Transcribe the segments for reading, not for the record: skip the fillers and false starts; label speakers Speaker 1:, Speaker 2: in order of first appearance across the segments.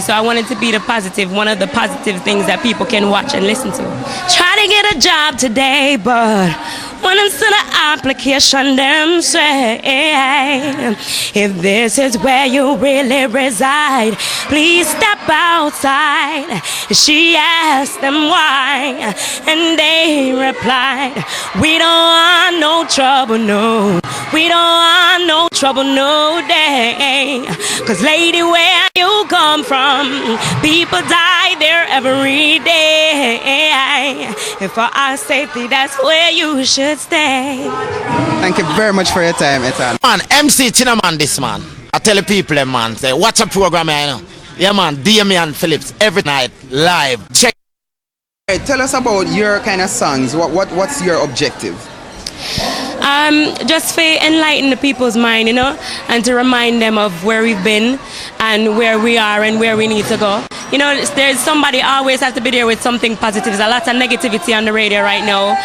Speaker 1: so I wanted to be the positive, one of the positive things that people can watch and listen to. Try to get a job today, but when it's to the application, them say, if this is where you really reside, please step outside. She asked them why, and they replied, we don't want no trouble, no. We don't want no trouble, no day. Cause lady, where you come from, people die there every day. And for our safety, that's where you should stay.
Speaker 2: Thank you very much for your time, Ethan.
Speaker 3: Man, MC Chinaman this man. I tell the people, man, say, watch a program, you know. Yeah, man, Damian Phillips, every night, live. Check.
Speaker 2: Hey, tell us about your kind of songs. What's your objective?
Speaker 1: Just to enlighten the people's mind, you know, and to remind them of where we've been and where we are and where we need to go. You know, there's somebody always has to be there with something positive. There's a lot of negativity on the radio right now,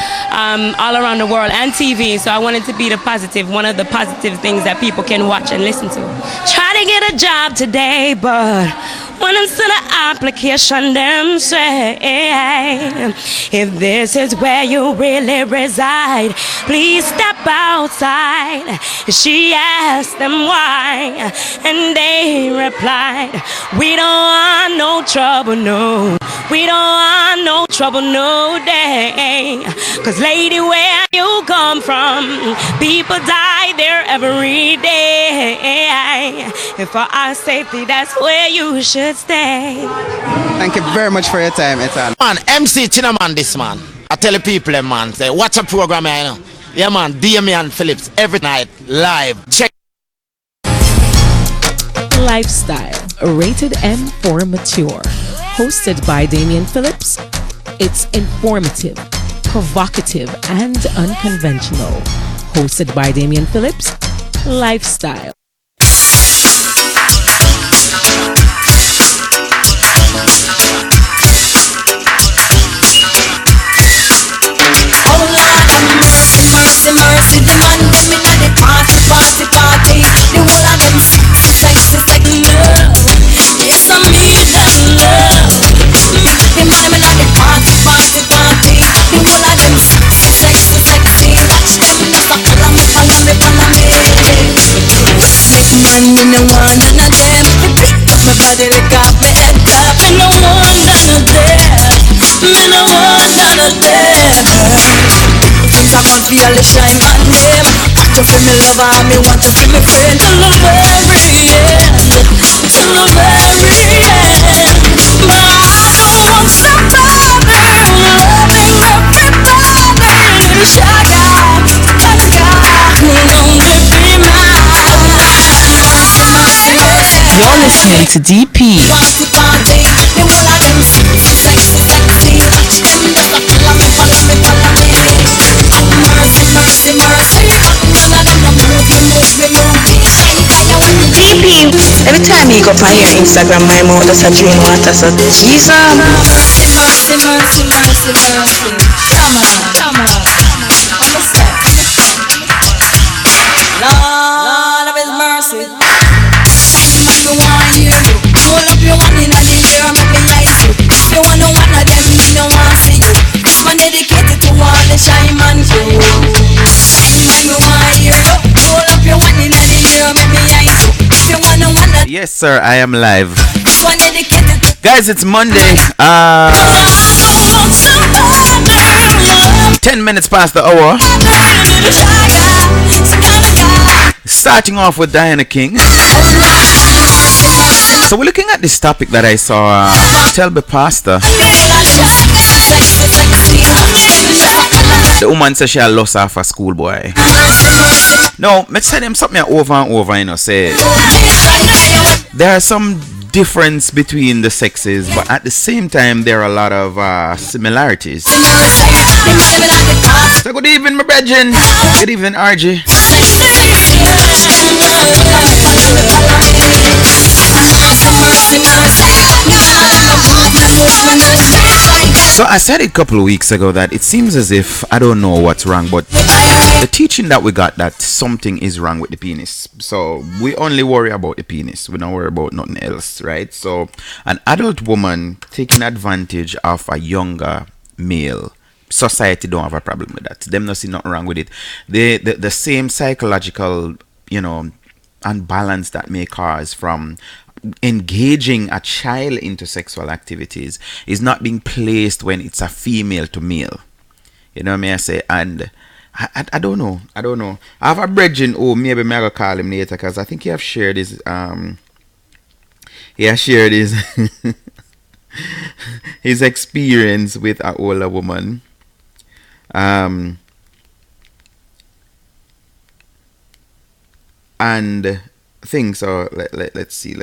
Speaker 1: all around the world, and TV. So I wanted to be the positive, one of the positive things that people can watch and listen to. Try to get a job today, but when it's to the application, them say, if this is where you really reside, please step outside. She asked them why, and they replied, we don't want no trouble, no. We don't want no trouble, no day. Cause lady, where you come from, people die there every day. And for our safety, that's where you should stay.
Speaker 2: Thank you very much for your time, Ethan.
Speaker 3: Man, MC Chinaman this man. I tell the people, man, say, watch a program, you know. Yeah, man, Damian Phillips, every night, live. Check.
Speaker 4: Lifestyle, rated M for mature. Hosted by Damian Phillips. It's informative, provocative, and unconventional. Hosted by Damian Phillips. Lifestyle.
Speaker 5: Mercy, mercy, the man them in the party. The whole of them sexy, love. Yes, I need them love. The man them in the party. The whole of them sexy. Watch them just a follow me. Make man me no want none of them. Me pick up my body, lick up my head up. Me no want none of them. Me no want none of them. Things I want feel the shine on them. Got to feel me lover, me want to feel me friend. Till the very end, till the very end. But I don't want somebody loving everybody. Sugar, who only be mine.
Speaker 4: You're listening to DP.
Speaker 5: Party, the whole of them sexy. Watch them just a follow me. Mercy, none of them move.
Speaker 6: DP, every time you go on your Instagram, my mouth does a drain water, so Jesus.
Speaker 5: Mercy. Come on. Lord of His mercy. Man, you want to hear you. Roll up your one in the air, make me eyes you. If you want one of them, me no want to see you. This man dedicated to all the shy man crew. Man, you want to hear you. Roll up your one in the air, make me eyes you. If you want one of them.
Speaker 7: Yes, sir, I am live.
Speaker 5: This one dedicated to.
Speaker 7: Guys, it's Monday. 10 minutes past the hour. Starting off with Diana King. So we're looking at this topic that I saw. Tell the pastor. The woman says she had lost her for schoolboy. No, let's tell them something over and over, you know, say there are some difference between the sexes, but at the same time there are a lot of similarities. So good evening, my brethren. Good evening, RJ. So I said it a couple of weeks ago that it seems as if I don't know what's wrong, but the teaching that we got that something is wrong with the penis. So we only worry about the penis. We don't worry about nothing else, right? So an adult woman taking advantage of a younger male, society don't have a problem with that. Them not see nothing wrong with it. The same psychological, unbalance that may cause from engaging a child into sexual activities is not being placed when it's a female to male. You know what I mean? I say, and I don't know. I have a brethren who maybe I go call him later because I think he have shared his his experience with an older woman. And things. So let's see.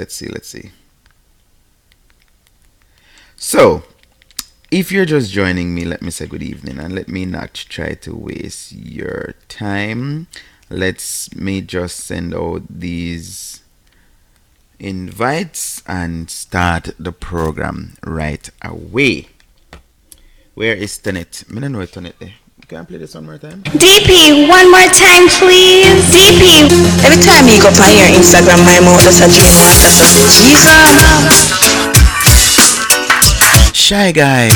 Speaker 7: So, if you're just joining me, let me say good evening and let me not try to waste your time. Let me just send out these invites and start the program right away. Where is Tenet? I don't know where Tenet there. Can I play this one more time?
Speaker 6: DP, one more time, please. DP. Every time you go on your Instagram, my mouth just a drain water. So, Jesus.
Speaker 7: Shy guy.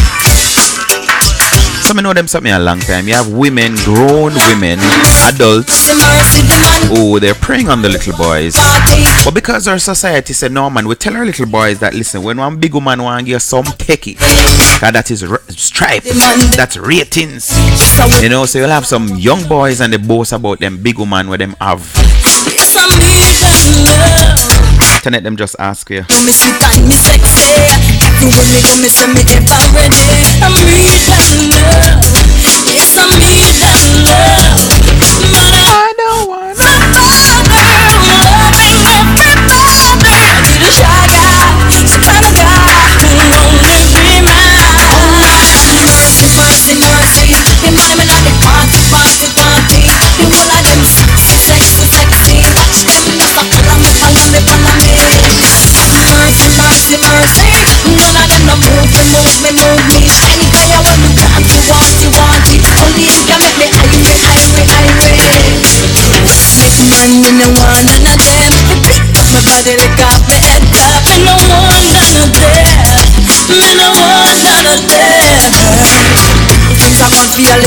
Speaker 7: Some know them something a long time. You have women, grown women, adults. Oh, they're preying on the little boys. But because our society said no, man, we tell our little boys that listen, when one big woman want to give some techie, that is stripe, that's ratings. So you'll have some young boys and they boast about them big woman where them have. Tonight them just ask you. I don't want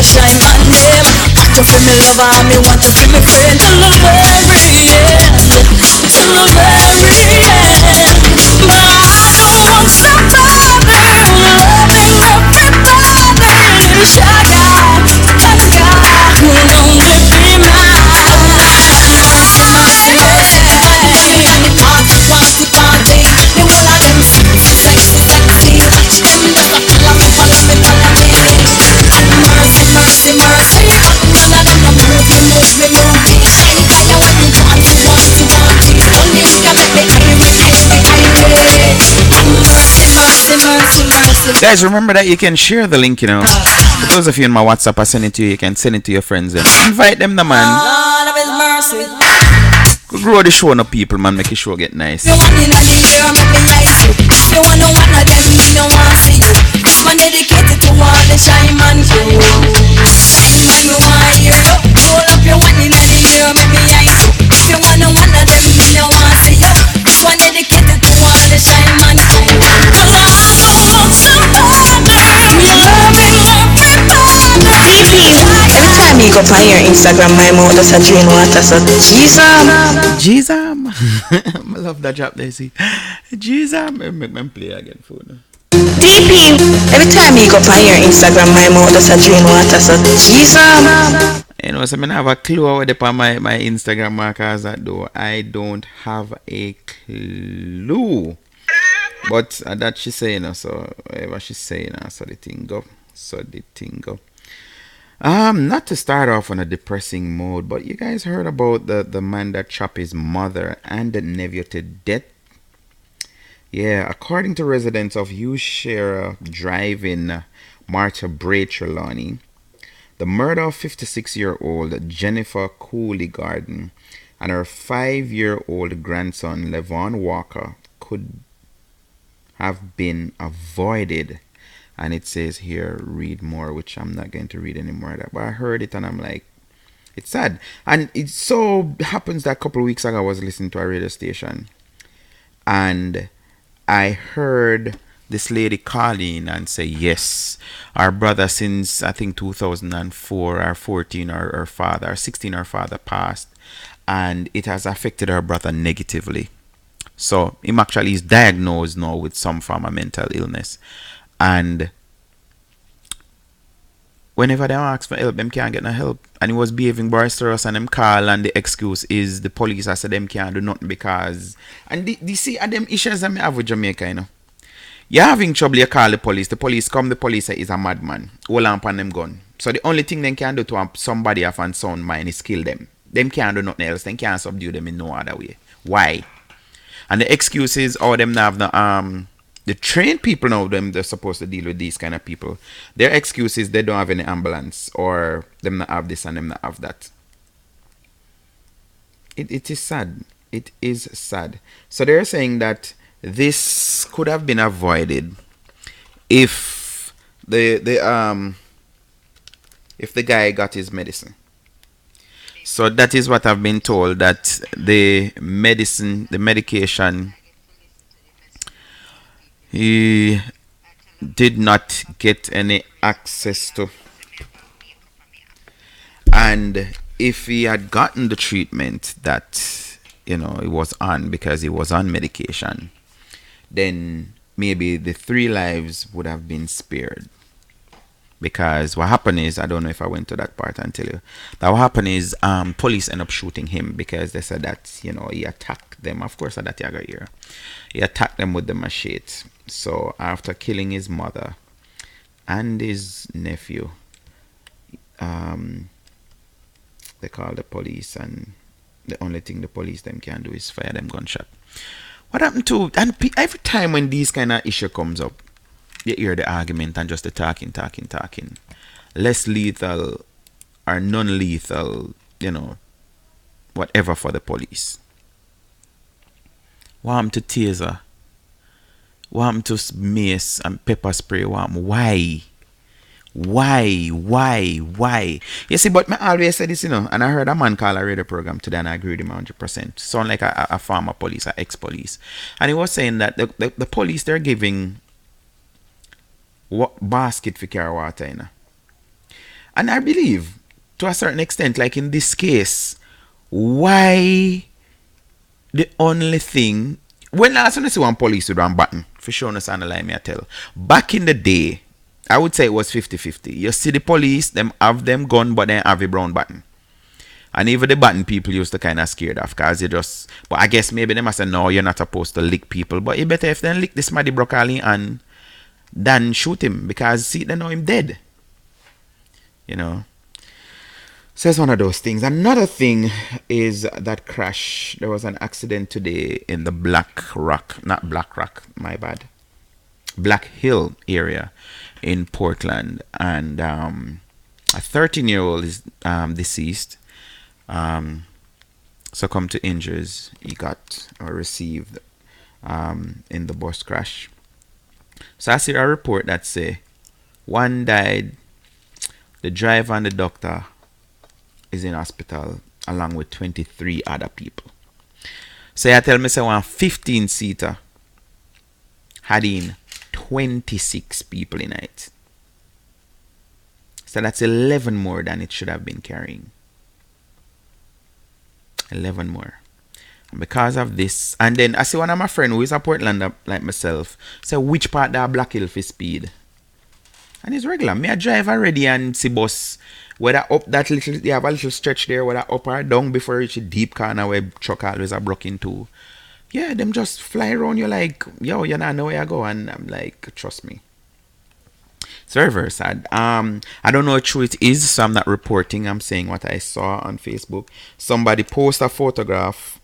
Speaker 5: shine my name. Want to feel me lover and me want to feel me friend. Till the very end. Till the very end. But I don't want somebody loving everybody. Shy guy, kind guy who only be mine. Mercy, mercy, mercy. And the party, party, party. The whole of them sexy, sexy, sexy. Watch them just a follow me, follow me, follow me. Mercy, mercy, mercy. None of them no move me, move me, move me. Anytime you want me, want you, want you, want you. Only you can make me irate, irate. Mercy, mercy, mercy, mercy.
Speaker 7: Guys, remember that you can share the link, For those of you in my WhatsApp, I send it to you. You can send it to your friends. Invite them, the man.
Speaker 5: Lord of His mercy.
Speaker 7: Grow the show, no people, man. Make the show get nice.
Speaker 5: You want in the year, make me nice you. You want no one of them, me no want see you. This one dedicated to all the shy man crew. Shy man, me want hear you. Roll up your one in the year, make me nice you. If you want no one of them, me no want see you. This one dedicated to all the shy man crew. Cause I don't want somebody loving everybody.
Speaker 6: Every time you go on your Instagram, my mouth just a drain water. So, Jesus.
Speaker 7: I love that drop there, see. Jesus, make me play again for now.
Speaker 6: DP. Every time you go on your Instagram, my mouth just a drain water. So, Jesus.
Speaker 7: So I have a clue over there on my Instagram markers that though. I don't have a clue. But that she saying, so whatever she's saying, so the thing go. Not to start off on a depressing mode, but you guys heard about the man that chopped his mother and the nephew to death? Yeah, according to residents of Ushera Drive in Marta Bray, Trelawney, the murder of 56-year-old Jennifer Cooley Garden and her 5-year-old grandson Levon Walker could have been avoided And it says here, read more, which I'm not going to read anymore. But I heard it and I'm like, it's sad. And it so happens that a couple of weeks ago I was listening to a radio station and I heard this lady call in and say, yes, our brother since I think 2004 or 14 our father, or 16 our father passed, and it has affected our brother negatively. So him actually is diagnosed now with some form of mental illness. And whenever they ask for help, them can't get no help. And he was behaving boisterous and them call and the excuse is the police. I said them can't do nothing because... And the see are them issues that me have with Jamaica, you know. You're having trouble, you call the police come, the police say he's a madman. Hold on upon them gun. So the only thing they can do to somebody of an sound mind is kill them. Them can't do nothing else. They can't subdue them in no other way. Why? And the excuse is, oh, them not have the trained people now, they're supposed to deal with these kind of people. Their excuse is they don't have any ambulance or them not have this and them not have that. It is sad. It is sad. So they're saying that this could have been avoided if the guy got his medicine. So that is what I've been told, that the medication he did not get any access to. And if he had gotten the treatment that, he was on, because he was on medication, then maybe the 3 lives would have been spared. Because what happened is, I don't know if I went to that part and tell you, that what happened is police end up shooting him because they said that, he attacked them. Of course, at that Yaga here. He attacked them with the machete. So after killing his mother and his nephew, they call the police, and the only thing the police them can do is fire them gunshot. What happened to, and every time when these kind of issue comes up, you hear the argument and just the talking. Less lethal or non-lethal, whatever for the police. What happened to taser? What happened to mace and pepper spray? Why? You see, but I always say this, and I heard a man call a radio program today and I agree with him 100%. Sound like a former police, an ex-police. And he was saying that the police, they're giving basket for carry water, And I believe, to a certain extent, like in this case, why the only thing... When last time I see one police with one button, for sure, no sound lie me I tell. Back in the day, I would say it was 50-50. You see the police, them have them gun, but they have a brown button. And even the button people used to kind of scared of, because you just... But I guess maybe they must say, no, you're not supposed to lick people. But it better if they lick this Maddy Broccoli and than shoot him, because see, they know him dead. So it's one of those things. Another thing is that crash. There was an accident today in the Black Hill area in Portland, and a 13-year-old is deceased, succumbed to injuries he got or received in the bus crash. So I see a report that say one died, the driver and the doctor is in hospital along with 23 other people. So I tell me, say one 15-seater had in 26 people in it. So that's 11 more than it should have been carrying. 11 more. And because of this, and then I see one of my friend who is a Portlander like myself, say which part that Black Hill for speed. And it's regular. Me a drive already and see bus whether up that little, they have a little stretch there, whether up or down before you reach a deep corner where truck always are broken into. Yeah, them just fly around you like, yo, you not know where you go. And I'm like, trust me. It's very, very sad. I don't know how true it is, so I'm not reporting. I'm saying what I saw on Facebook. Somebody posted a photograph.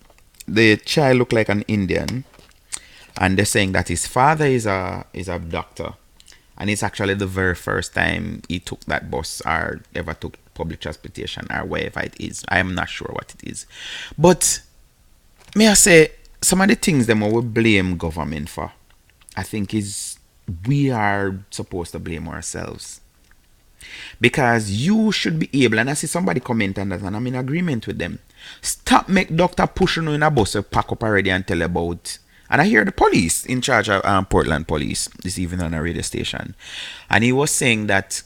Speaker 7: The child looked like an Indian. And they're saying that his father is a doctor. And it's actually the very first time he took that bus or ever took public transportation or wherever it is. I am not sure what it is. But may I say, some of the things them we blame government for, I think is we are supposed to blame ourselves. Because you should be able, and I see somebody comment on that, and I'm in agreement with them. Stop make doctor pushing you in a bus pack up already and tell about. And I hear the police in charge of Portland Police this evening on a radio station. And he was saying that,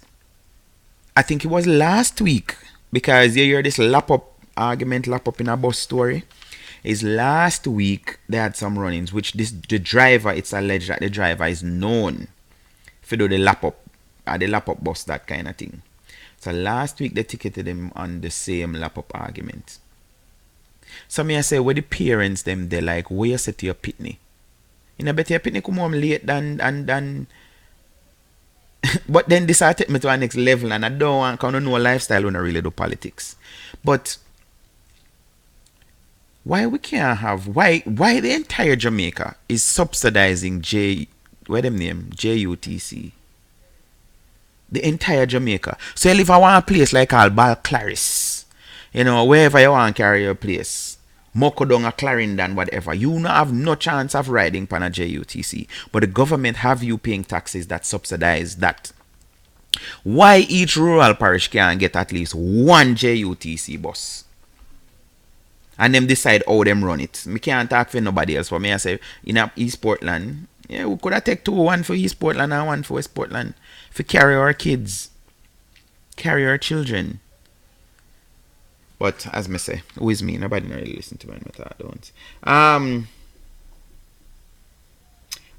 Speaker 7: I think it was last week, because you hear this lap up in a bus story. Is last week they had some run-ins, which the driver, it's alleged that the driver is known for do the lap up bus, that kind of thing. So last week they ticketed him on the same lap up argument. So me I say, where the parents them, they like, where you say to your pitney? You know, better your pitney come home late than but then this I take me to our next level, and I don't want to know a lifestyle when I really do politics. But why we can't have, why the entire Jamaica is subsidizing JUTC? The entire Jamaica. So if I want a place like Balclaris, you know, wherever you want to carry your place, Mokodong or Clarendon, whatever, you not have no chance of riding pan a JUTC. But the government have you paying taxes that subsidize that. Why each rural parish can get at least one JUTC bus? And them decide how them run it. Me can't talk for nobody else. For me, I say, in East Portland, yeah, we could have take two, one for East Portland and one for West Portland, for carry our kids, carry our children. But as me say, who is me? Nobody really listen to me. I don't.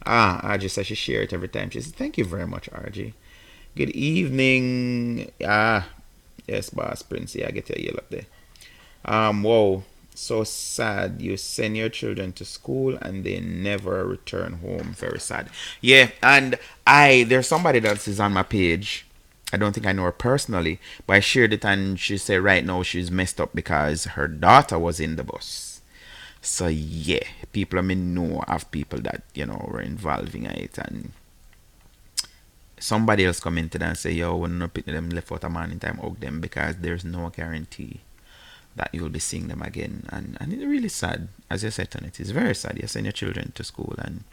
Speaker 7: RJ says she share it every time. She says, thank you very much, RJ. Good evening. Yes, boss Prince. Yeah, I get your yell up there. Whoa. So sad. You send your children to school and they never return home. Very sad. Yeah, and there's somebody that is on my page. I don't think I know her personally, but I shared it and she said right now she's messed up because her daughter was in the bus. So yeah, people I mean know of people that, you know, were involving it, and somebody else commented and say, yo, when no pick them left out a man in time, hug them, because there's no guarantee that you'll be seeing them again. And it's really sad, as I said on it. It's very sad. You send your children to school and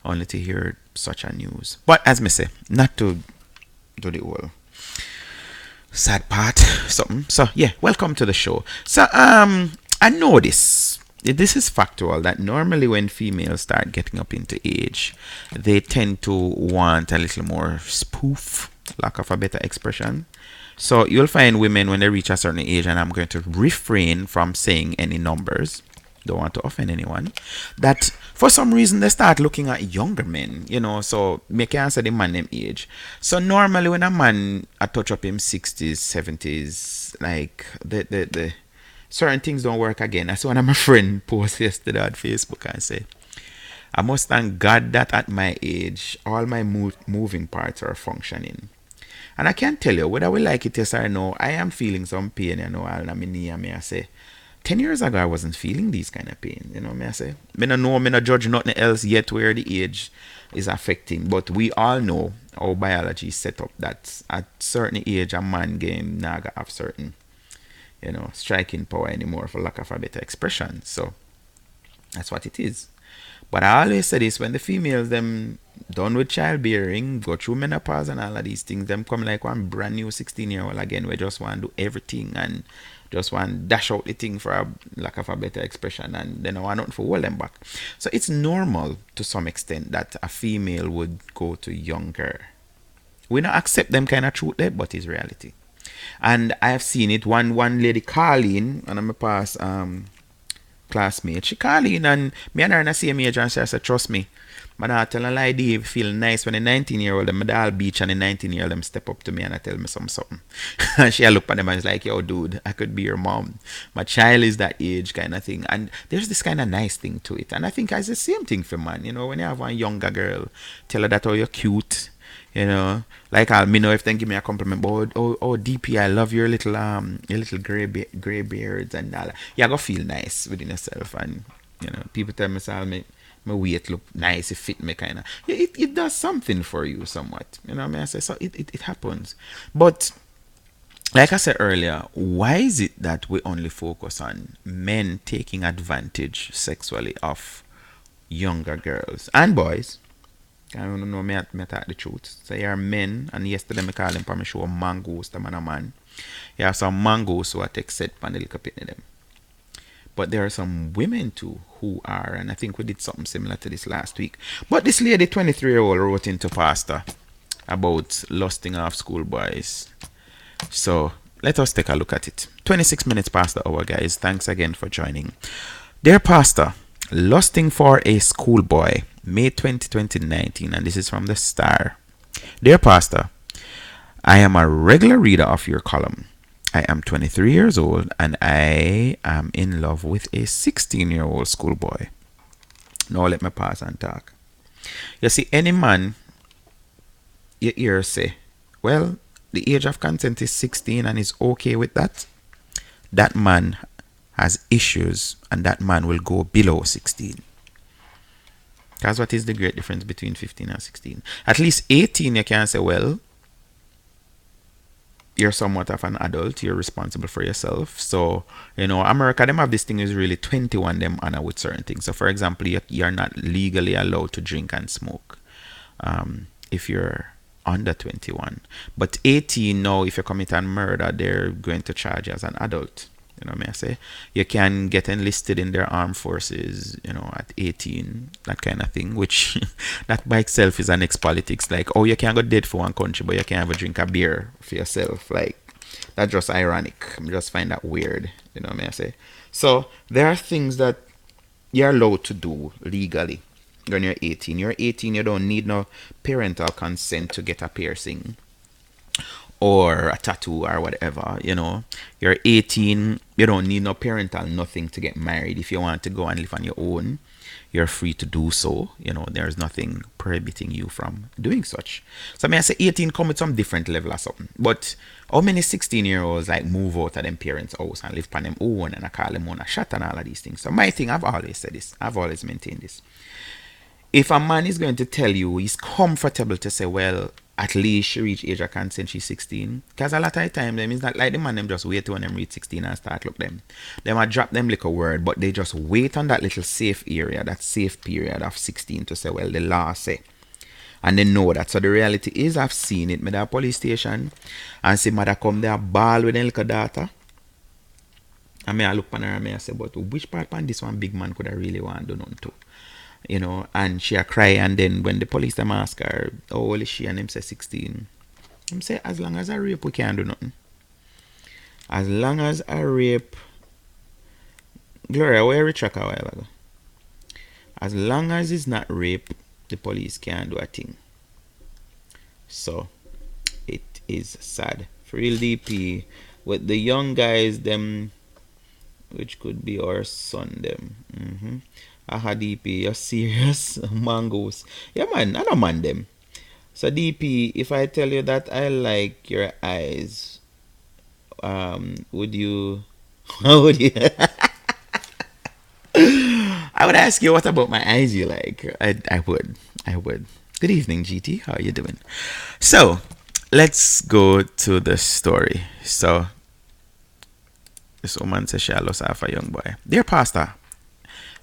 Speaker 7: only to hear such a news. But as me say, not to do the whole sad part something. So yeah, welcome to the show. So I know this is factual, that normally when females start getting up into age, they tend to want a little more spoof, lack of a better expression. So you'll find women when they reach a certain age, and I'm going to refrain from saying any numbers, don't want to offend anyone, that for some reason they start looking at younger men, you know. So me can answer the man them age. So normally when a man a touch up him 60s, 70s, like the certain things don't work again. That's one of my friend post yesterday on Facebook and say, I must thank God that at my age all my moving parts are functioning. And I can't tell you whether we like it, yes or no, I am feeling some pain, you know, and I say 10 years ago I wasn't feeling these kind of pain, you know. Me I say, me no know, me no judge nothing else yet where the age is affecting, but we all know how biology is set up, that at certain age a man game naga have certain, you know, striking power anymore, for lack of a better expression. So that's what it is. But I always say this, when the females them done with childbearing, go through menopause and all of these things, them come like one brand new 16-year-old again, we just want to do everything and just want to dash out the thing, for a lack of a better expression, and then I want nothing for hold them back. So it's normal to some extent that a female would go to younger. We don't accept them kind of truth there, but it's reality. And I have seen it. One lady call in, and I'm a past classmate. She call in, and me and her in the same age, and she said, trust me, but I tell a lie, Dave, feel nice when the 19-year-old them all beach, and the 19-year-old them step up to me and I tell me something. And she look at them and is like, yo, dude, I could be your mom. My child is that age, kind of thing. And there's this kind of nice thing to it. And I think it's the same thing for man. You know, when you have one younger girl, tell her that, oh, you're cute. You know, like me know if they give me a compliment, but oh DP, I love your little gray beards and all. You go feel nice within yourself, and you know, people tell me, so my weight look nice, it fit me kind of. Yeah, it does something for you somewhat. You know what I mean? I say, so it happens. But like I said earlier, why is it that we only focus on men taking advantage sexually of younger girls and boys? I don't know me talk the truth. So you are men, and yesterday me call them for me show mangoes, the man a man. You have some mangoes who I take set pan the little pitney them. But there are some women too who are, and I think we did something similar to this last week. But this lady, 23-year-old, wrote into Pastor about lusting off schoolboys. So let us take a look at it. 26 minutes past the hour, guys. Thanks again for joining. Dear Pastor, lusting for a schoolboy, May 20, 2019, and this is from the Star. Dear Pastor, I am a regular reader of your column. I am 23 years old and I am in love with a 16-year-old schoolboy. Now let me pause and talk. You see, any man you hear say, well, the age of consent is 16 and is okay with that. That man has issues and that man will go below 16. That's what is the great difference between 15 and 16. At least 18 you can say, well, you're somewhat of an adult, you're responsible for yourself. So, you know, America, them have this thing is really 21 them honor with certain things. So, for example, you're not legally allowed to drink and smoke if you're under 21. But 18 now, if you commit a murder, they're going to charge you as an adult. You know what I say? You can get enlisted in their armed forces, you know, at 18, that kind of thing, which that by itself is an ex-politics. Like, oh, you can go dead for one country, but you can't have a drink a beer for yourself. Like, that's just ironic. I just find that weird, you know what I say? So, there are things that you're allowed to do legally when you're 18. You're 18, you don't need no parental consent to get a piercing or a tattoo or whatever, you know. You're 18, you don't need no parental nothing to get married. If you want to go and live on your own, you're free to do so. You know, there's nothing prohibiting you from doing such. So I mean, I say 18 come with some different level or something. But how many 16-year-olds like move out of them parents' house and live on them own and I call them on a shot and all of these things? So my thing, I've always said this, I've always maintained this. If a man is going to tell you he's comfortable to say, well, at least she reach age of consent, she's 16. Because a lot of time, them, it's not like the man them just wait till them reach 16 and start look them. They might drop them like a word, but they just wait on that little safe area, that safe period of 16 to say, well, the law say. And they know that. So the reality is, I've seen it. Me at a police station and see mother come there ball with a little daughter. And me I look on her and I say, but which part on this one big man could I really want to do nothing to? You know, and she a cry, and then when the police them ask her, how old is she, and him say 16. Him say, as long as I rape, we can't do nothing. As long as I rape, Gloria, where you track a while ago? As long as it's not rape, the police can't do a thing. So, it is sad. For real DP, with the young guys, them, which could be our son, them. Aha, DP, you're serious? Mangoes. Yeah, man, I don't man them. So, DP, if I tell you that I like your eyes, would you... How would you... I would ask you, what about my eyes you like? I would. Good evening, GT. How are you doing? So, let's go to the story. So, this woman says she lost half a young boy. Dear Pastor,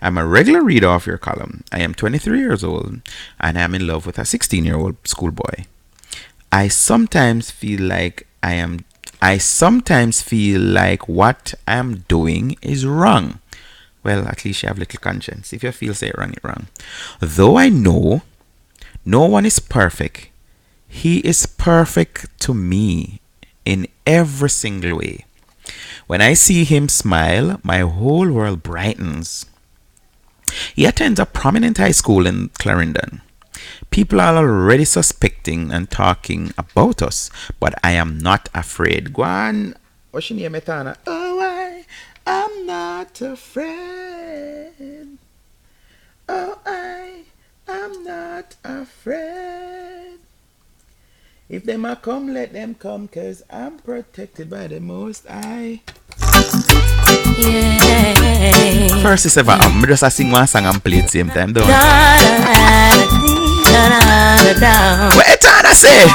Speaker 7: I'm a regular reader of your column. I am 23 years old and I am in love with a 16-year-old schoolboy. I sometimes feel like what I am doing is wrong. Well, at least you have little conscience. If you feel say wrong, it's wrong. Though I know no one is perfect, he is perfect to me in every single way. When I see him smile, my whole world brightens. He attends a prominent high school in Clarendon. People are already suspecting and talking about us, but I am not afraid. Go on. What's your name, Etana? Oh, I am not afraid. Oh, I am not afraid. If them a come, let them come, cause I'm protected by the Most High. Yeah. First is ever I'm just sing one song and play at the same time, don't what Etana say?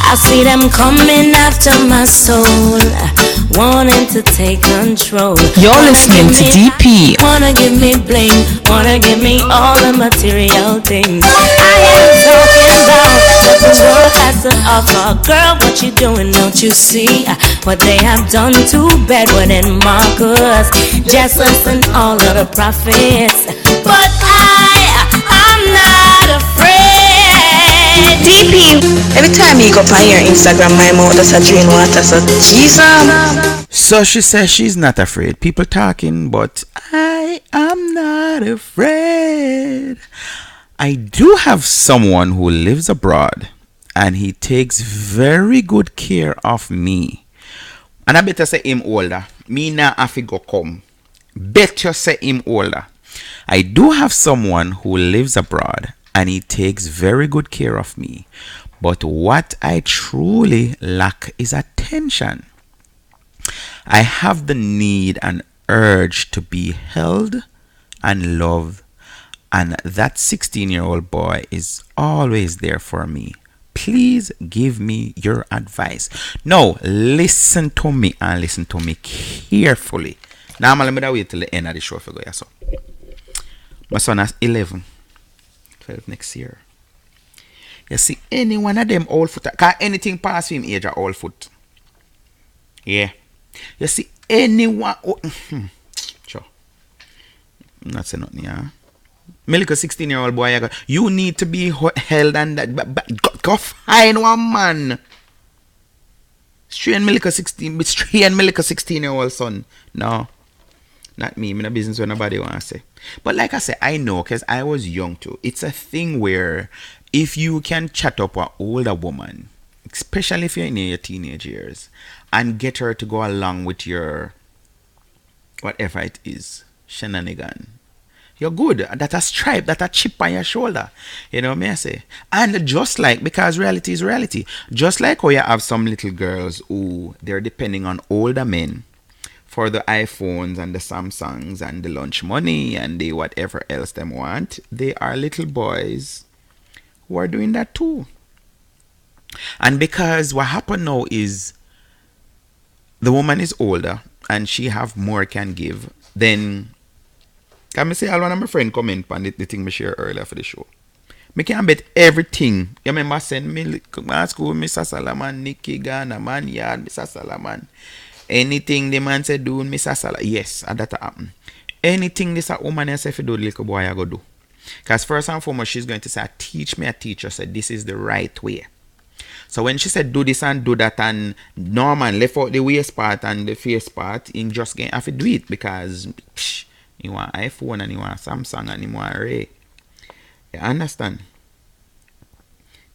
Speaker 5: I see them coming after my soul, wanting to take control.
Speaker 4: You're listening to DP.
Speaker 5: Wanna give me bling, wanna give me all the material things. I am that's an offer. Girl, what you doing? Don't you see what they have done to Bedouin and Marcus? Jesus and all of the prophets. But I'm not afraid.
Speaker 6: DP, every time you go on your Instagram, my mouth does a drain water. So Jesus.
Speaker 7: So she says she's not afraid. People talking, but I am not afraid. I do have someone who lives abroad, and he takes very good care of me. And I better say him older. Me na afigo come. Better say him older. I do have someone who lives abroad, and he takes very good care of me. But what I truly lack is attention. I have the need and urge to be held and loved, and that 16-year-old boy is always there for me. Please give me your advice. Now, listen to me and listen to me carefully. Now, I'm going to wait till the end of the show for you. So, my son has 11, 12 next year. You see, any one of them old foot, because anything past him age are old foot. Yeah. You see, anyone. Oh, sure. I'm not saying nothing, yeah. Me like a 16-year-old boy, you need to be held and that. Go find one man. Strain me like a 16-year-old son. No. Not me. I'm in a business where nobody wants to say. But like I said, I know because I was young too. It's a thing where if you can chat up an older woman, especially if you're in your teenage years, and get her to go along with your whatever it is, shenanigan, you're good. That a stripe, that a chip on your shoulder. You know what I say? And just like, because reality is reality, just like how you have some little girls who they're depending on older men for the iPhones and the Samsungs and the lunch money and the whatever else them want, they are little boys who are doing that too. And because what happened now is the woman is older and she have more can give, then can me say all one of my friend comment on the thing me share earlier for the show. Me can bet everything. You remember send me to school, Mr. Salaman, Nicky Ghana, man, yard, Mr. Salaman. Anything the man said do, Mr. Salaman. Yes, and that happen. Anything this a woman has said do, the little boy I go do. Because first and foremost, she's going to say, teach me a teacher said this is the right way. So when she said do this and do that, and Norman left out the waist part and the face part, he just going to have to do it because he want iPhone and he want Samsung and he want Ray. You understand?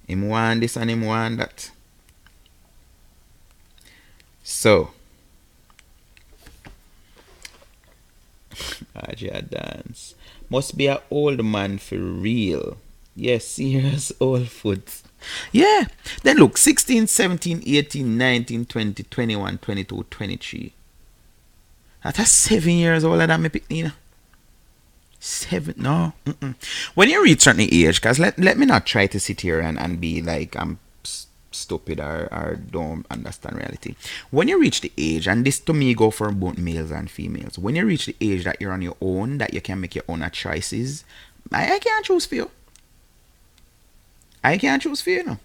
Speaker 7: He want this and he want that. So, Aja dance. Must be an old man for real. Yes, serious old foot. Yeah. Then look, 16, 17, 18, 19, 20, 21, 22, 23. That's 7 years older than me, Picnina. 7, no. When you reach certain age, because let me not try to sit here and be like I'm stupid or don't understand reality. When you reach the age, and this to me go for both males and females, when you reach the age that you're on your own, that you can make your own choices, I can't choose for you. I can't choose for you, no.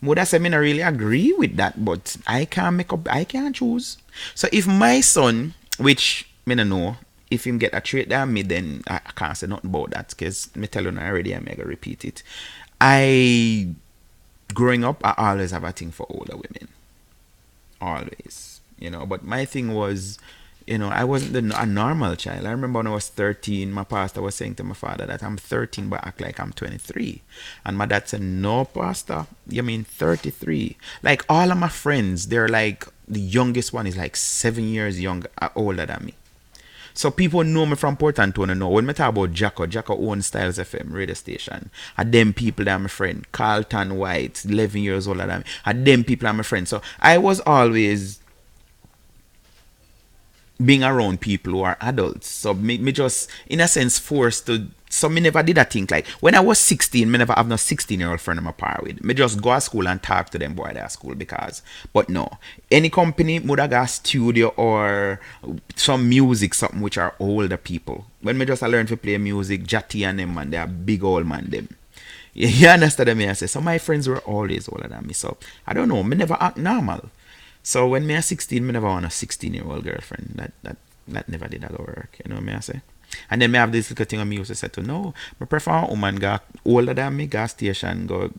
Speaker 7: Would say me not really agree with that, but I can't choose. So if my son, which me don't know, if him get a trait than me, then I can't say nothing about that, because me tell you already, I'm gonna repeat it. Growing up, I always have a thing for older women. Always. You know, but my thing was, you know, I wasn't a normal child. I remember when I was 13, my pastor was saying to my father that I'm 13 but act like I'm 23. And my dad said, no, pastor, you mean 33. Like all of my friends, they're like, the youngest one is like 7 years older than me. So people know me from Port Antonio now. When I talk about Jacko owns Styles FM radio station. And them people that are my friend. Carlton White, 11 years older than me. And them people are my friend. So I was always being around people who are adults. So me just, in a sense, forced to. So me never did that thing. Like when I was 16, me never have no 16-year-old friend I'm par with. Me just go to school and talk to them boy at school because. But no, any company would have got a studio or some music, something which are older people. When me just learn to play music, Jatty and them man, they are big old man them. You understand me? I say, so my friends were always older than me. So I don't know, me never act normal. So when me a 16, me never want a 16-year-old girlfriend. That never did that work. You know me I say? And then me have this little thing on me used to say to no, me prefer a woman go older than me, gas station, go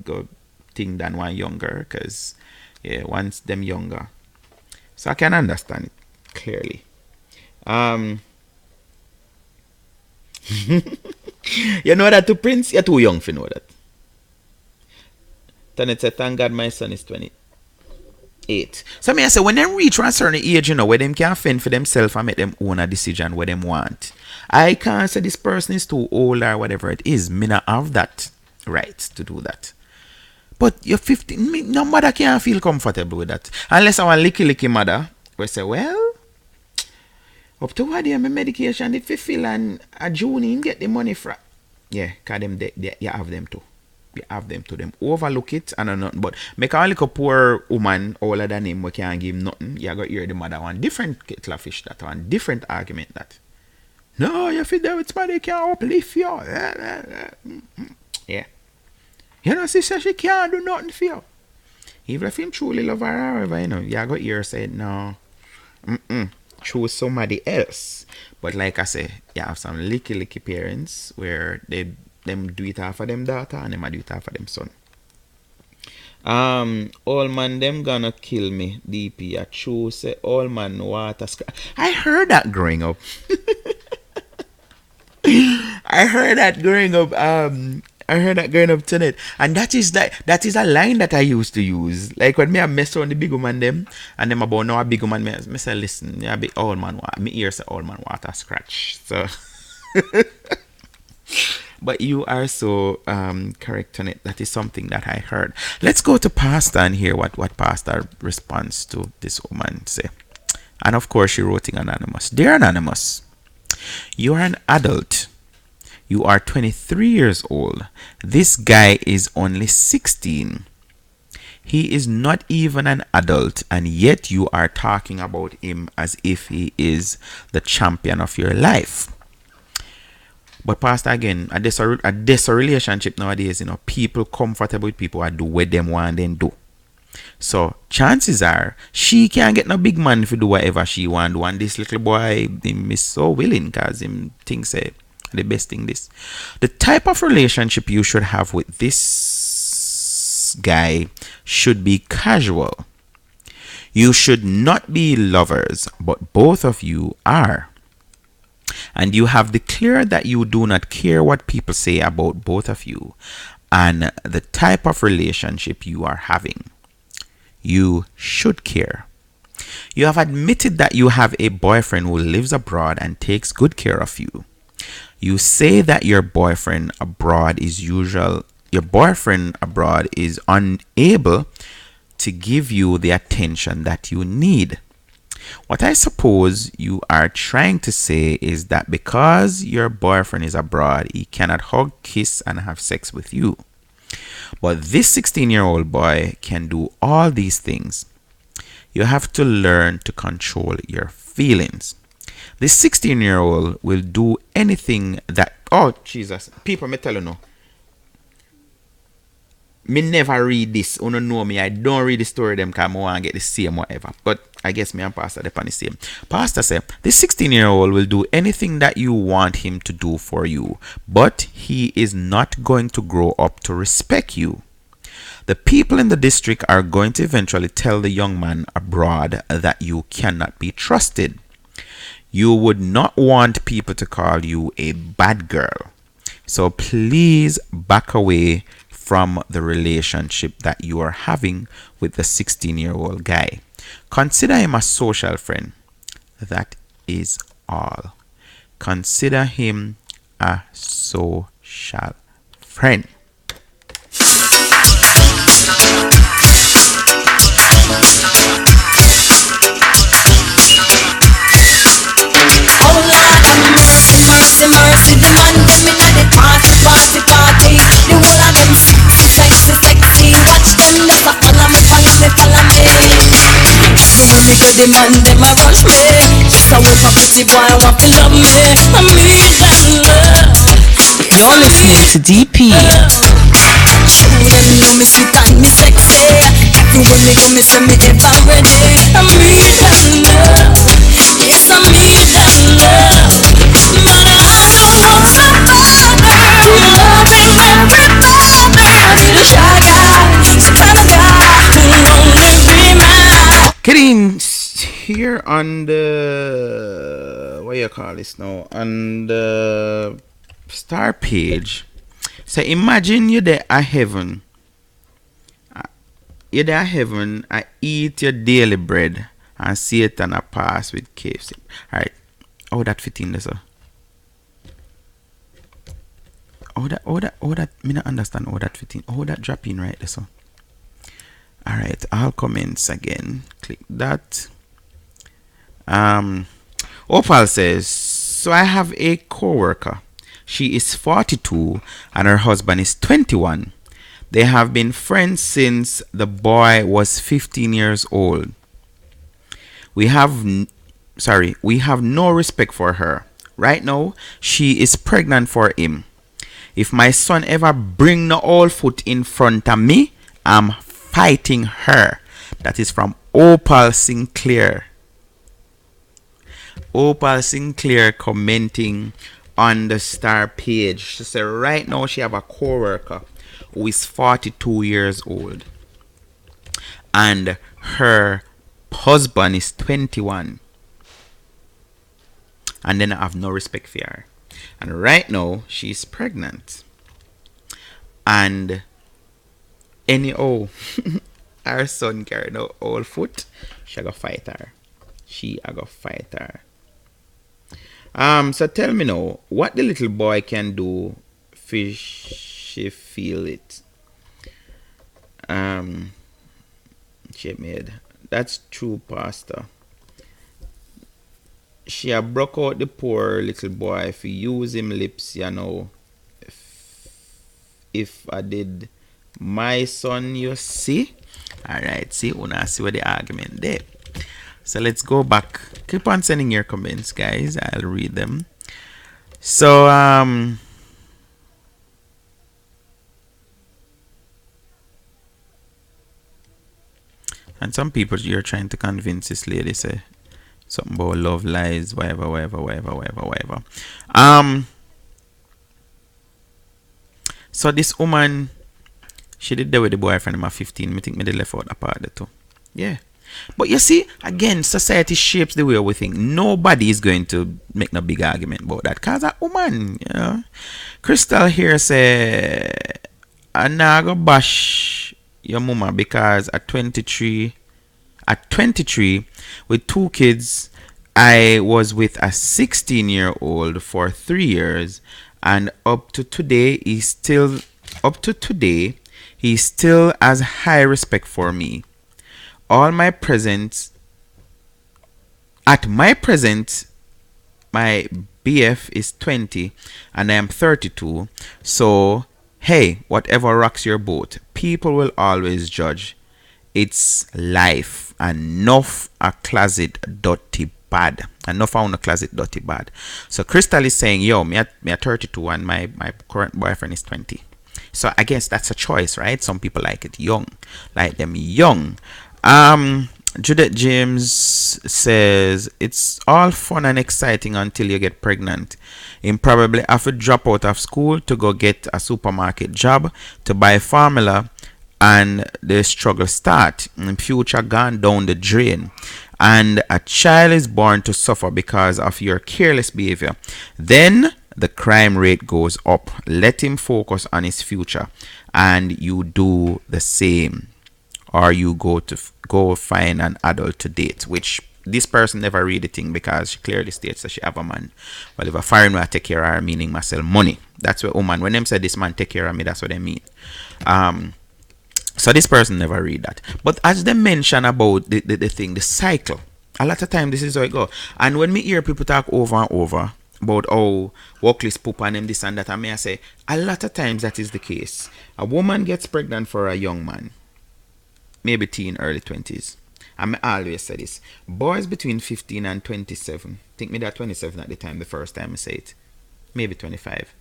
Speaker 7: thing than one younger, because yeah, once them younger. So I can understand it clearly. You know that to Prince, you're too young for know that. Then it said, thank God my son is 28. So me I say, when they reach a certain age, you know, where them can fend for themselves and make them own a decision where them want. I can't say this person is too old or whatever it is. Me not have that right to do that. But you're 15, me, no mother can't feel comfortable with that. Unless our licky mother will say, well, up to what day my medication, if you feel and a June get the money from. Yeah, because them you have them too. You have them to them. Overlook it and nothing. But make a little poor woman older than him we can't give him nothing. You got to hear the mother one different kettle of fish that one different argument that. No, you feel there with somebody can't uplift you. Yeah. You know, sister, she can't do nothing for you. Even if him truly love her, however, you know, you got to hear say no. Choose somebody else. But like I say, you have some licky parents where them do it half for them daughter and them do it half for them son. All man them gonna kill me. DP I choose say all man water I heard that growing up. I heard that growing up. I heard that growing up tonight, and that is a line that I used to use. Like when me I mess around the big woman them, and them about now a big woman me say listen, yeah, big old man me ear say old man water scratch. So, but you are so correct on it. That is something that I heard. Let's go to Pastor and hear what Pastor responds to this woman say. And of course, she wrote in anonymous. Dear Anonymous, you are an adult. You are 23 years old. This guy is only 16. He is not even an adult, and yet you are talking about him as if he is the champion of your life. But Pastor, again, a this relationship nowadays, you know, people comfortable with people and do what them want and do. So chances are she can't get no big man to do whatever she want. And this little boy, him is so willing because him thinks the best thing this. The type of relationship you should have with this guy should be casual. You should not be lovers, but both of you are. And you have declared that you do not care what people say about both of you and the type of relationship you are having. You should care. You have admitted that you have a boyfriend who lives abroad and takes good care of you. You say that your boyfriend abroad is unable to give you the attention that you need. What I suppose you are trying to say is that because your boyfriend is abroad, he cannot hug, kiss, and have sex with you. But this 16-year-old boy can do all these things. You have to learn to control your feelings. This 16-year-old will do anything that... Oh, Jesus. People, me tell you no. Me never read this. You don't know me. I don't read the story of them because I want to get the same whatever. But I guess me and Pastor depend the same. Pastor said, this 16-year-old will do anything that you want him to do for you. But he is not going to grow up to respect you. The people in the district are going to eventually tell the young man abroad that you cannot be trusted. You would not want people to call you a bad girl. So please back away from the relationship that you are having with the 16-year-old guy. Consider him a social friend. That is all. Consider him a social friend.
Speaker 5: Mercy, the man them inna the party. The whole of them sexy. Watch them just a follow me. Only cause the man them a rush me. Just a whoop a pretty boy want to love me. I need that love.
Speaker 4: You're listening to DP.
Speaker 5: them know me sweet and me sexy. Everywhere me go, me say me ever ready. I'm real and love. Yes, I'm real and love. But I don't want somebody loving everybody. The shy guy, the kind of guy who only be mine.
Speaker 7: Getting here on the what you call this now on the star page. So imagine you're there at heaven. You're there at heaven. I eat your daily bread and Satan a pass with KFC. Alright. How that fit in there, sir? How that me not understand how that fit in. How that drop in right there, sir? Alright, all comments again. Click that. Opal says, so I have a co-worker. She is 42 and her husband is 21. They have been friends since the boy was 15 years old. We have no respect for her. Right now, she is pregnant for him. If my son ever bring no old foot in front of me, I'm fighting her. That is from Opal Sinclair. Opal Sinclair commenting on the star page. She said right now she have a co-worker who is 42 years old and her husband is 21, and then I have no respect for her, and right now she's pregnant, and anyhow our son carry no old foot, she go fight her. So tell me now, what the little boy can do she feel it. She made. That's true, Pastor. She a broke out the poor little boy if you use him lips, you know. If I did my son, you see. Alright, see, una see what the argument there. So let's go back. Keep on sending your comments, guys. I'll read them. So and some people you're trying to convince this lady say something about love lies, whatever. So this woman, she did that with the boyfriend at 15. I think me they left out a part there too. Yeah. But you see, again, society shapes the way we think. Nobody is going to make no big argument about that. Cause a woman, you know. Crystal here say, I'm not gonna bash your mama because at 23 with 2 kids, I was with a 16-year-old for 3 years, and up to today he still has high respect for me. At my present, my BF is 20 and I am 32. So, hey, whatever rocks your boat, people will always judge. It's life. Enough a closet dirty bad. Enough on a closet dirty bad. So Crystal is saying, yo, me at 32 and my current boyfriend is 20. So I guess that's a choice, right? Some people like it young. Like them young. Judith James says it's all fun and exciting until you get pregnant. You probably have to drop out of school to go get a supermarket job to buy formula, and the struggle start. And future gone down the drain, and a child is born to suffer because of your careless behavior. Then the crime rate goes up. Let him focus on his future, and you do the same. Or you go find an adult to date, which this person never read the thing because she clearly states that she have a man. Well, if a foreign man take care of her, meaning myself money. That's what woman, when them say this man take care of me, that's what they mean. So this person never read that. But as they mention about the thing, the cycle, a lot of time this is how it go. And when me hear people talk over and over about workless poop and them this and that, I may say a lot of times that is the case. A woman gets pregnant for a young man, maybe teen, early 20s. I always say this. Boys between 15 and 27. Think me that 27 at the time, the first time I say it. Maybe 25.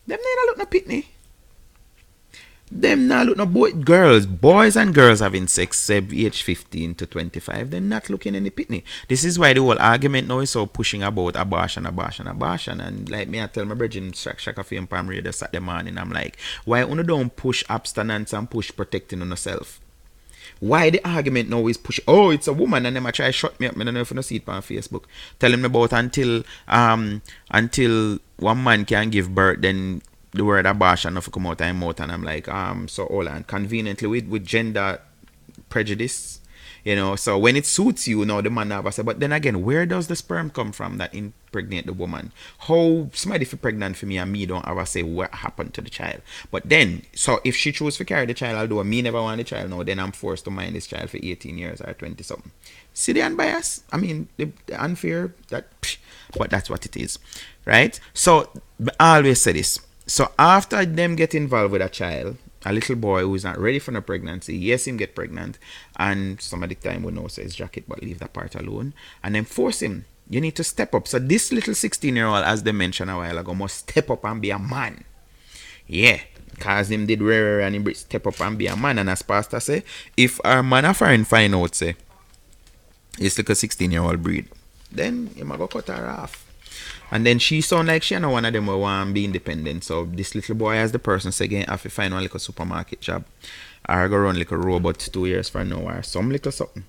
Speaker 7: Them never look no pitney. them now look no boys and girls having sex say age 15 to 25, they're not looking any pitney. This is why the whole argument now is so pushing about abortion. And like me, I tell my brethren Shaka Film Palm Radio Saturday morning, I'm like, why you don't push abstinence and push protecting on yourself? Why the argument now is push? Oh, it's a woman, and them I try shut me up. I don't know if you see it on Facebook, telling me about until one man can give birth, then the word abortion have to come out and out, and I'm like, so hold on, conveniently with gender prejudice, you know. So when it suits you, now the man have a say. But then again, where does the sperm come from that impregnate the woman? How somebody if pregnant for me and me don't ever say what happened to the child? But then, so if she choose to carry the child, although me never want the child now, then I'm forced to mind this child for 18 years or 20 something. See the unbiased? I mean, the unfair that, but that's what it is, right? So I always say this. So after them get involved with a child, a little boy who's not ready for the pregnancy, yes, him get pregnant, and some of the time we know says jacket, but leave that part alone, and then force him. You need to step up. So this little 16-year-old, as they mentioned a while ago, must step up and be a man. Yeah, because him did rare and him step up and be a man. And as pastor say, if our man a foreign find out say, it's like a 16-year-old breed, then you might go cut her off. And then she sound like she know one of them who want to be independent. So this little boy, as the person say again, have to find one little supermarket job, or go run like a robot 2 years from now, or some little something.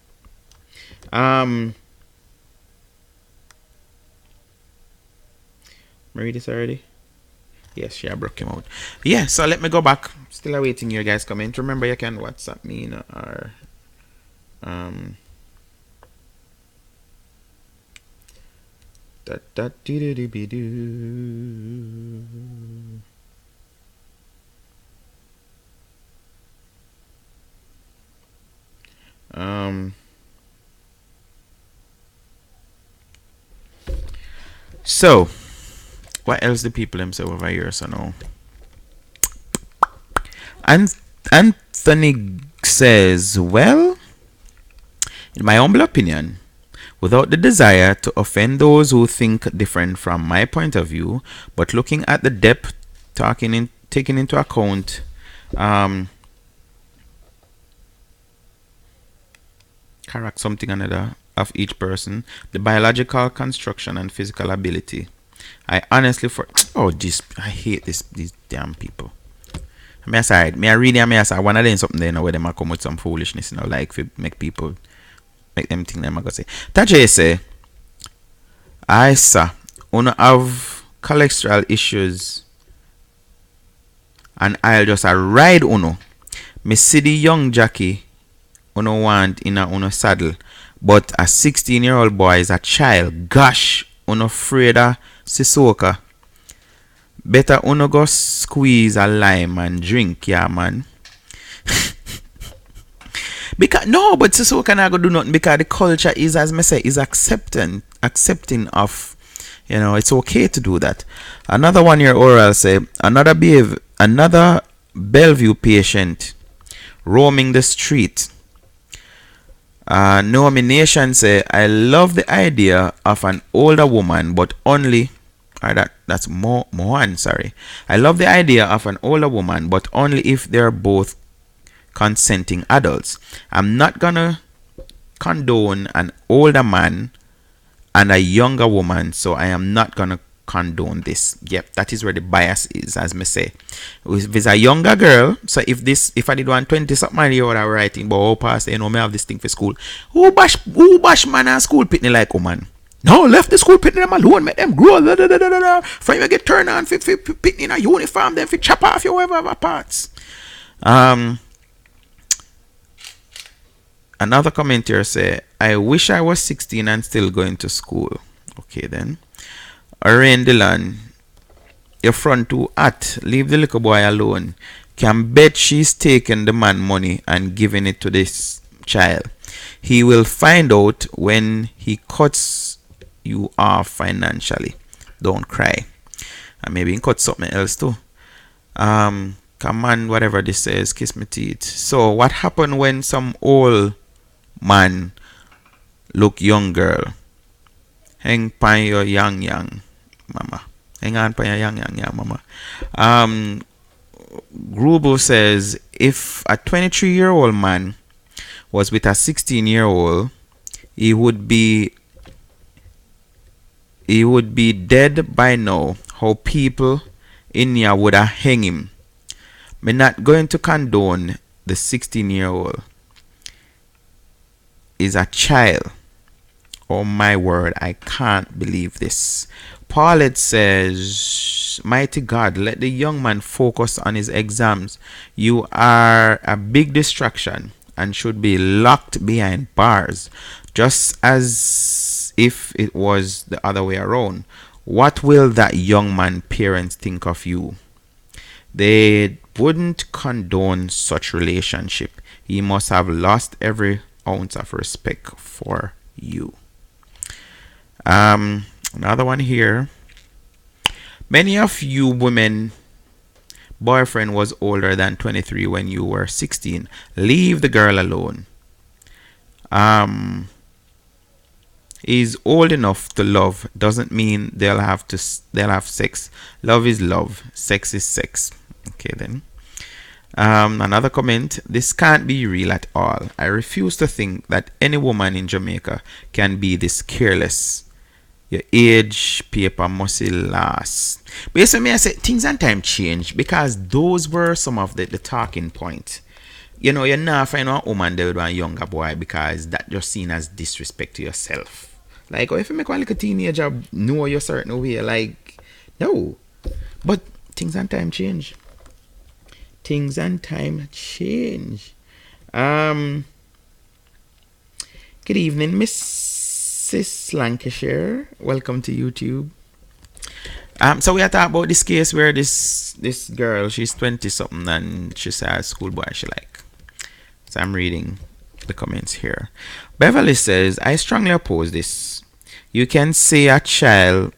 Speaker 7: Read this already? Yes, she broke him out. Yeah, so let me go back. Still awaiting your guys' comment. Remember, you can WhatsApp me, you know, or so what else the people themselves over here so now? And Anthony says, well, in my humble opinion, without the desire to offend those who think different from my point of view, but looking at the depth, taking into account correct something another of each person, the biological construction and physical ability, I honestly I hate these damn people. I aside, I read them, I one of them something there now where them come with some foolishness, you know, like to make them think them I gonna say. Tajay say, I sir, wanna have cholesterol issues and I'll just ride uno. Me see the young Jackie uno want in a uno saddle, but a 16-year-old boy is a child. Gosh, uno afraid of Sissoko. Better uno go squeeze a lime and drink, yeah man. Because no, but Sissoko not go do nothing because the culture is, as me say, is accepting of, you know, it's okay to do that. Another one here oral say another Bellevue patient roaming the street. Nomination say I love the idea of an older woman, but only that's Mohan, sorry. I love the idea of an older woman, but only if they're both consenting adults. I'm not gonna condone an older man and a younger woman, so I am not gonna condone this. Yep, that is where the bias is, as me say. If it's a younger girl, so if I did 120 something year old I writing, but oh past, you know, me have this thing for school. Who bash man and school pitney like woman? No, left the school pitney them alone, make them grow. From you get turned on for pitney in a uniform, then for chop off your whatever parts. Another commentator say, I wish I was 16 and still going to school. Okay then. Arain Dillon, your front too hot. Leave the little boy alone. Can bet she's taking the man money and giving it to this child. He will find out when he cuts you off financially. Don't cry. And maybe he cut something else too. Come on, whatever this says, kiss me teeth. So what happened when some old man look young girl? Hang pan your young mama. Hang on pan your young mama. Grubo says, if a 23-year-old man was with a 16-year-old, he would be dead by now. How people in here would have hang him. Me not going to condone the 16-year-old. Is a child. Oh my word, I can't believe this. Paulette says, mighty God, let the young man focus on his exams. You are a big distraction and should be locked behind bars, just as if it was the other way around. What will that young man's parents think of you? They wouldn't condone such relationship. He must have lost every ounce of respect for you. Another one here. Many of you women boyfriend was older than 23 when you were 16. Leave the girl alone. Is old enough to love doesn't mean they'll have sex. Love is love. Sex is sex. Okay then. Another comment. This can't be real at all. I refuse to think that any woman in Jamaica can be this careless. Your age, paper, muscle last. But yes, I say things and time change because those were some of the talking point. You know, you're not find a woman there with a younger boy because that just seen as disrespect to yourself. Like, if you make one like a teenager know you're certain way, like, no. But things and time change. Things and time change. Good evening, Mrs. Lancashire. Welcome to YouTube. So we are talking about this case where this girl, she's 20 something and she says schoolboy she like. So I'm reading the comments here. Beverly says, I strongly oppose this. You can say a child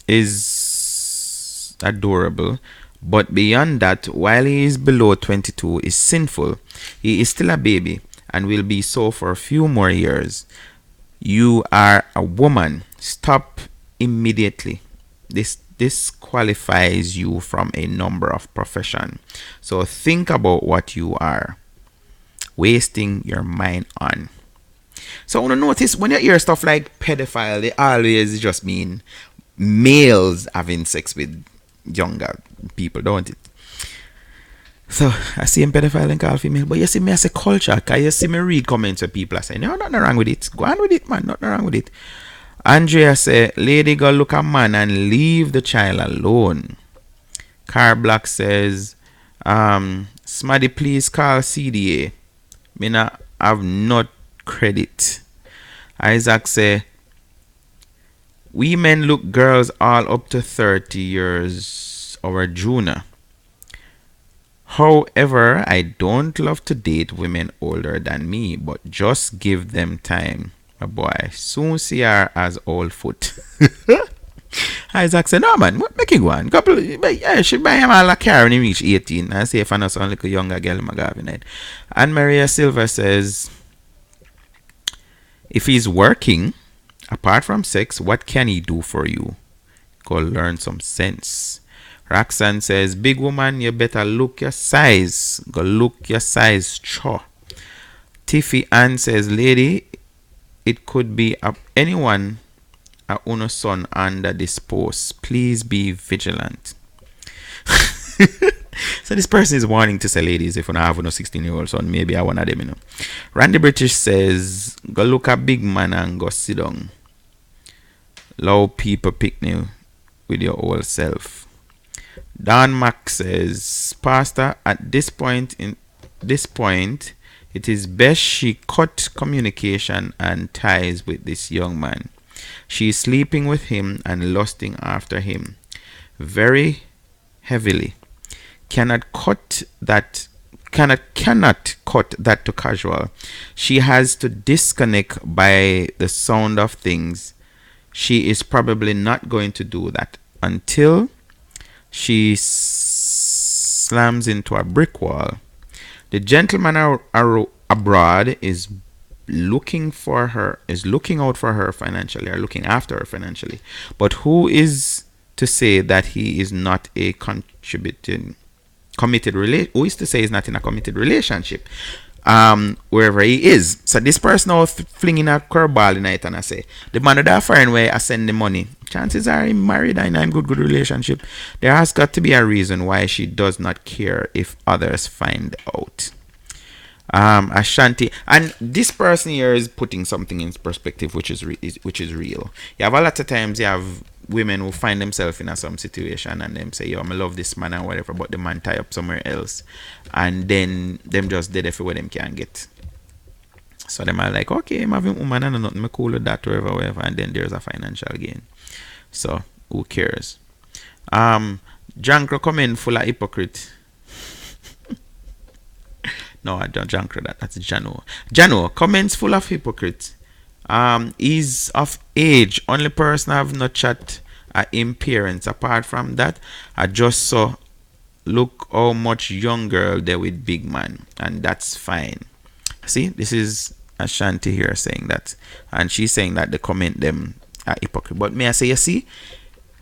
Speaker 7: is adorable, but beyond that, while he is below 22 is sinful. He is still a baby and will be so for a few more years. You are a woman. Stop immediately. This disqualifies you from a number of professions. So think about what you are wasting your mind on. So I want to notice when you hear stuff like pedophile, they always just mean males having sex with younger people, don't it? So I see him pedophile and call female, but you see me as a culture, because you see me read comments where people are saying, no, nothing wrong with it. Go on with it, man, nothing wrong with it. Andrea say, lady go look a man and leave the child alone. Car Black says, Smaddy please call CDA. Me not have not credit. Isaac say, women look girls all up to 30 years or junior. However, I don't love to date women older than me, but just give them time. My boy, soon see her as old foot. Isaac said, no man, make it go on. Yeah, she buy him all a car when he reach 18. And say if I know some little younger girl in my garden. And Maria Silva says, if he's working, apart from sex, what can he do for you? Go learn some sense. Roxanne says, big woman, you better look your size. Go look your size, sure. Tiffy Ann says, lady, it could be anyone a uno son under this post. Please be vigilant. So this person is warning to say, ladies, if you don't have a 16-year-old son, maybe I one of them, you know. Randy British says, go look a big man and go sit down. Allow people picnic with your old self. Don Mack says, Pastor, at this point, it is best she cut communication and ties with this young man. She is sleeping with him and lusting after him very heavily. Cannot cut that to casual. She has to disconnect by the sound of things. She is probably not going to do that until she slams into a brick wall. The gentleman abroad is looking out for her financially, or looking after her financially. But who is to say that he is not a contributing committed who is to say he's not in a committed relationship wherever he is. So this person now flinging a curveball in it, and I say the man that foreign way I send the money, chances are he married and in a good relationship. There has got to be a reason why she does not care if others find out. Ashanti, and this person here is putting something in perspective, which is real. You have a lot of times you have women who find themselves in some situation and them say, yo, I love this man and whatever, but the man tie up somewhere else, and then them just did everywhere them can get. So them are like, okay, I'm having a woman and nothing, I'm cool with that, whatever, and then there's a financial gain. So who cares? Jankro come in full of hypocrite. No, I don't Jankro that. That's Jano. Jano comments full of hypocrite. He's of age. Only person I've not chat are him parents. Apart from that, I just saw look how much young girl there with big man, and that's fine. See, this is Ashanti here saying that, and she's saying that the comment them are hypocrite. But may I say, you see,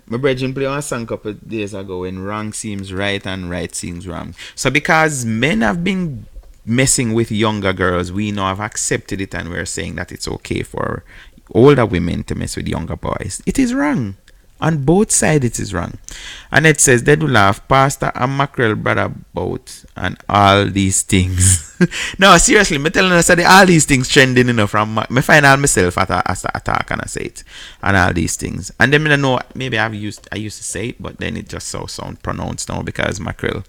Speaker 7: my brethren play on a song a couple of days ago when wrong seems right and right seems wrong. So because men have been messing with younger girls, we now have accepted it, and we're saying that it's okay for older women to mess with younger boys. It is wrong. On both sides it is wrong. And it says they do laugh Pastor and Mackerel brother about and all these things. No, seriously, me telling us that all these things trending, you know, from me find out myself at a attack and I say it and all these things. And then I know maybe I used to say it, but then it just so sound pronounced now because Mackerel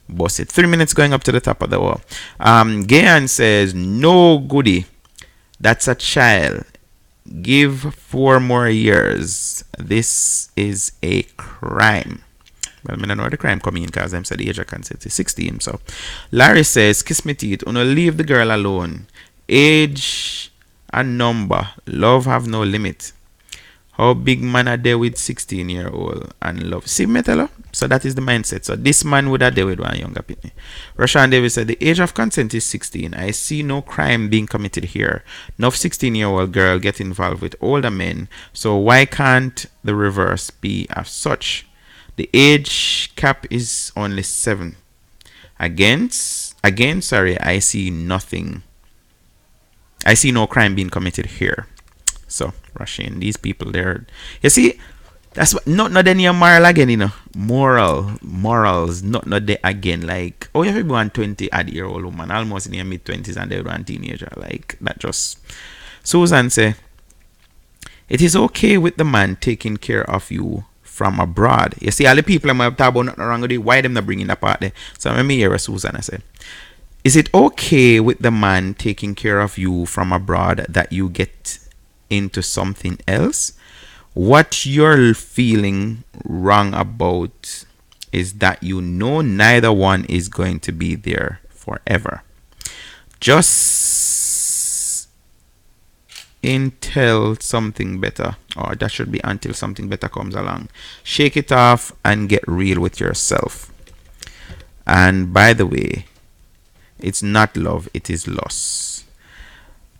Speaker 7: boss it. 3 minutes going up to the top of the wall. Gayan says, no goody. That's a child. Give 4 more years. This is a crime. Well, I don't know where the crime come in because them said the age of consent is 16. So Larry says, kiss me teeth. Uno leave the girl alone. Age and number. Love have no limit. How big man are there with 16-year-old and love? See, me tell her? So that is the mindset. So this man would have there with one younger pitney. Rashan Davis said, the age of consent is 16. I see no crime being committed here. No 16-year-old girl get involved with older men. So why can't the reverse be as such? The age cap is only 7. Again, sorry, I see nothing. I see no crime being committed here. So, Russian, these people there, you see, that's what not any moral again, you know. Morals, not there again. Like, oh, you have one 20-odd-year-old woman, almost in your mid-20s, and they were a teenager. Like, that just. Susan say, it is okay with the man taking care of you from abroad. You see, all the people I'm talking about nothing wrong with it, why them not bringing that part there? So, let me hear what Susan say. Is it okay with the man taking care of you from abroad that you get into something else? What you're feeling wrong about is that you know neither one is going to be there forever. Just until something better, or that should be until something better comes along. Shake it off and get real with yourself. And by the way, it's not love, it is loss.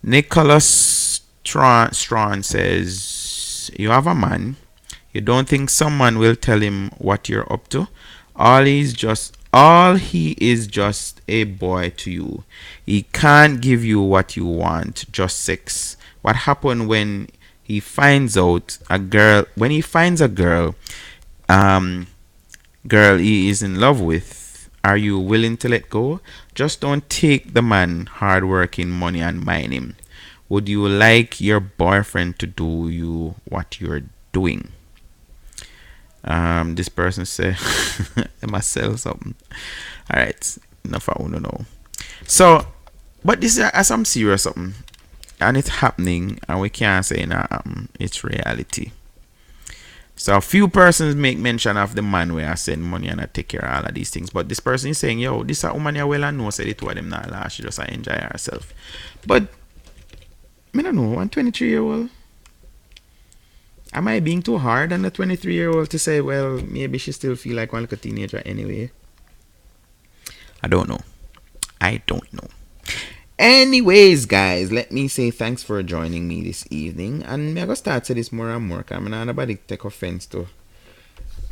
Speaker 7: Nicholas Strawn says, you have a man, you don't think someone will tell him what you're up to? All he is just a boy to you. He can't give you what you want, just sex. What happened when he finds out a girl, he is in love with, are you willing to let go? Just don't take the man hard working money and mind him. Would you like your boyfriend to do you what you're doing? This person say, I must sell something. Alright, enough I want to know. So, but this is some serious something. And it's happening, and we can't say it's reality. So a few persons make mention of the man where I send money and I take care of all of these things. But this person is saying, yo, this a woman you well and know said it to them not last. She just enjoy herself. But I don't know, one 23-year-old. Am I being too hard on the 23-year-old to say, well, maybe she still feel like one like a teenager anyway? I don't know. Anyways, guys, let me say thanks for joining me this evening. And I'm going to start to this more and more. Because I'm not nobody take offense to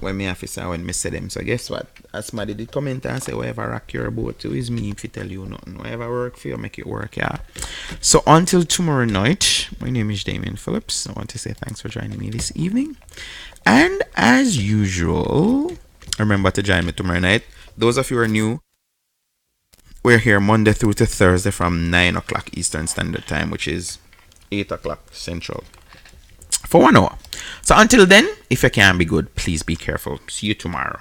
Speaker 7: when me have to say when me say them. So guess what? As somebody did comment and say whatever rock your boat to is me if you tell you nothing. Whatever work for you, make it work, yeah. So until tomorrow night, my name is Damien Phillips. I want to say thanks for joining me this evening. And as usual, remember to join me tomorrow night. Those of you who are new, we're here Monday through to Thursday from 9 o'clock Eastern Standard Time, which is 8 o'clock Central, for 1 hour. So until then, if you can be good, please be careful. See you tomorrow.